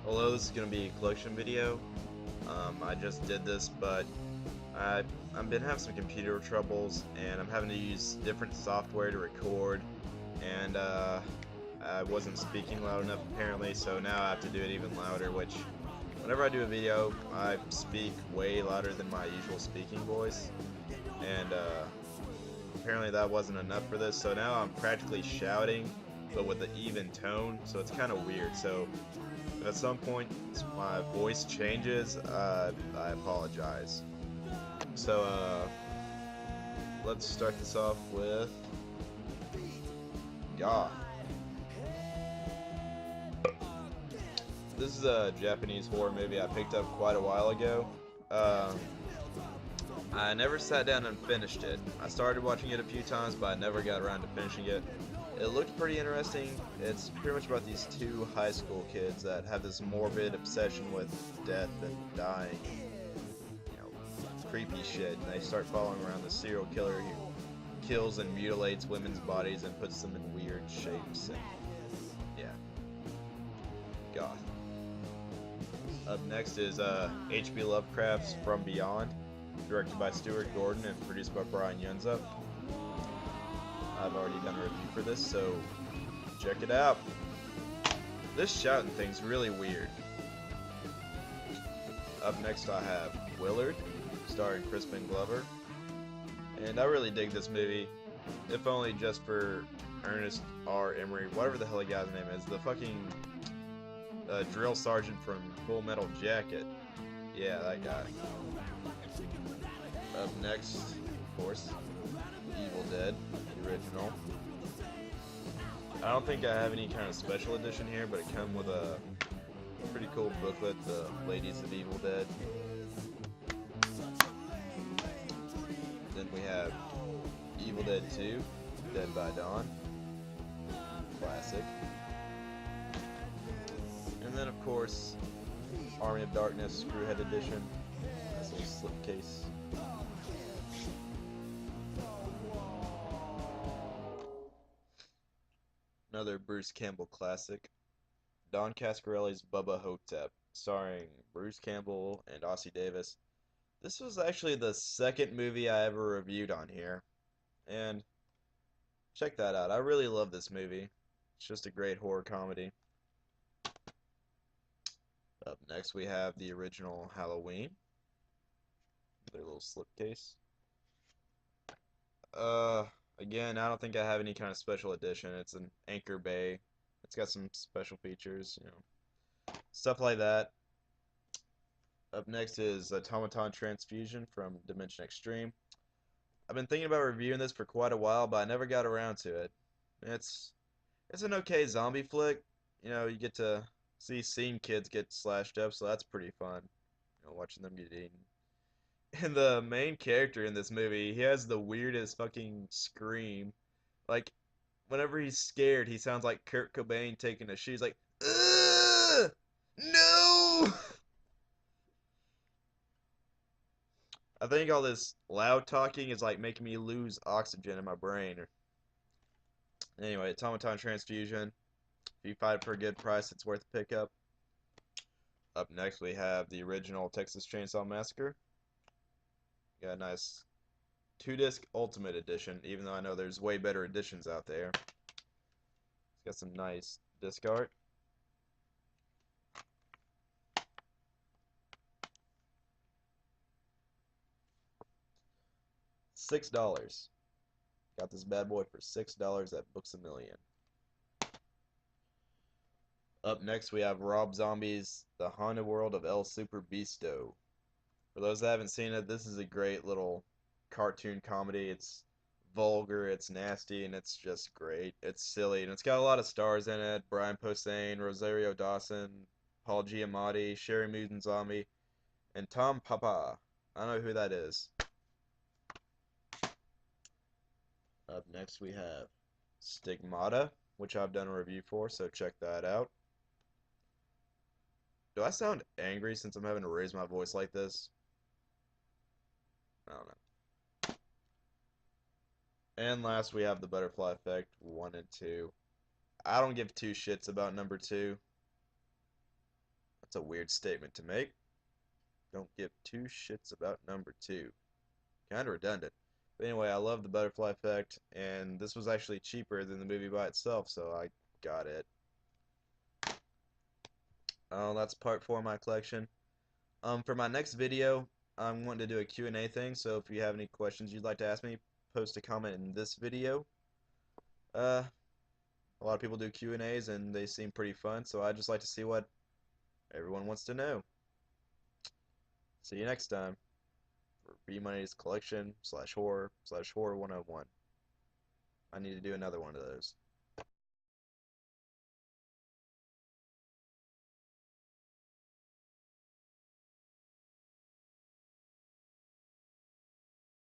Hello, this is gonna be a collection video. I just did this, but I, I've been having some computer troubles, and I'm having to use different software to record, and I wasn't speaking loud enough apparently, so now I have to do it even louder, which, whenever I do a video, I speak way louder than my usual speaking voice, and apparently that wasn't enough for this, so now I'm practically shouting, but with an even tone, so it's kind of weird. So if at some point my voice changes, I apologize. So let's start this off with Ga. This is a Japanese horror movie I picked up quite a while ago. Um, I never sat down and finished it. I started watching it a few times, but I never got around to finishing it. It looked pretty interesting. It's pretty much about these two high school kids that have this morbid obsession with death and dying, you know, creepy shit. And they start following around the serial killer who kills and mutilates women's bodies and puts them in weird shapes. And yeah, goth. Up next is H.P. Lovecraft's From Beyond, directed by Stuart Gordon and produced by Brian Yunza. I've already done a review for this, so check it out. This shouting thing's really weird. Up next I have Willard, starring Crispin Glover. And I really dig this movie, if only just for Ernest R. Emery, whatever the hell the guy's name is, the fucking drill sergeant from Full Metal Jacket. Yeah, that guy. Up next, of course, Evil Dead, the original. I don't think I have any kind of special edition here, but it comes with a pretty cool booklet, The Ladies of Evil Dead. Then we have Evil Dead 2, Dead by Dawn. Classic. And then, of course, Army of Darkness, Screwhead Edition. Nice little slipcase. Another Bruce Campbell classic, Don Cascarelli's Bubba Hotep, starring Bruce Campbell and Ossie Davis. This was actually the second movie I ever reviewed on here, and check that out. I really love this movie. It's just a great horror comedy. Up next we have the original Halloween, their little slipcase. Uh, Again, I don't think I have any kind of special edition. It's an Anchor Bay. It's got some special features, stuff like that. Up next is Automaton Transfusion from Dimension Extreme. I've been thinking about reviewing this for quite a while, but I never got around to it. It's it's an okay zombie flick. You get to see scene kids get slashed up, so that's pretty fun. Watching them get eaten. And the main character in this movie, he has the weirdest fucking scream. Like, whenever he's scared, he sounds like Kurt Cobain taking a shit. He's like, ugh, no! I think all this loud talking is like making me lose oxygen in my brain. Anyway, Automaton Transfusion. If you find it for a good price, it's worth a pickup. Up next, we have the original Texas Chainsaw Massacre. Got a nice 2-disc Ultimate Edition, even though I know there's way better editions out there. It's got some nice disc art. $6. Got this bad boy for $6 at Books A Million. Up next, we have Rob Zombie's The Haunted World of El Super Beasto. For those that haven't seen it, this is a great little cartoon comedy. It's vulgar, it's nasty, and it's just great. It's silly, and it's got a lot of stars in it. Brian Posehn, Rosario Dawson, Paul Giamatti, Sherry Moon Zombie, and Tom Papa. I don't know who that is. Up next we have Stigmata, which I've done a review for, so check that out. Do I sound angry since I'm having to raise my voice like this? I don't know. And last we have the Butterfly Effect 1 and 2. I don't give two shits about number 2. It's a weird statement to make. Don't give two shits about number two. Kind of redundant. But anyway, I love the butterfly effect, and this was actually cheaper than the movie by itself, so I got it. Oh, that's part 4 of my collection. For my next video, I'm wanting to do a Q&A thing, so if you have any questions you'd like to ask me, post a comment in this video. A lot of people do Q&As, and they seem pretty fun, so I just like to see what everyone wants to know. See you next time for B-Money's collection /horror /horror 101. I need to do another one of those.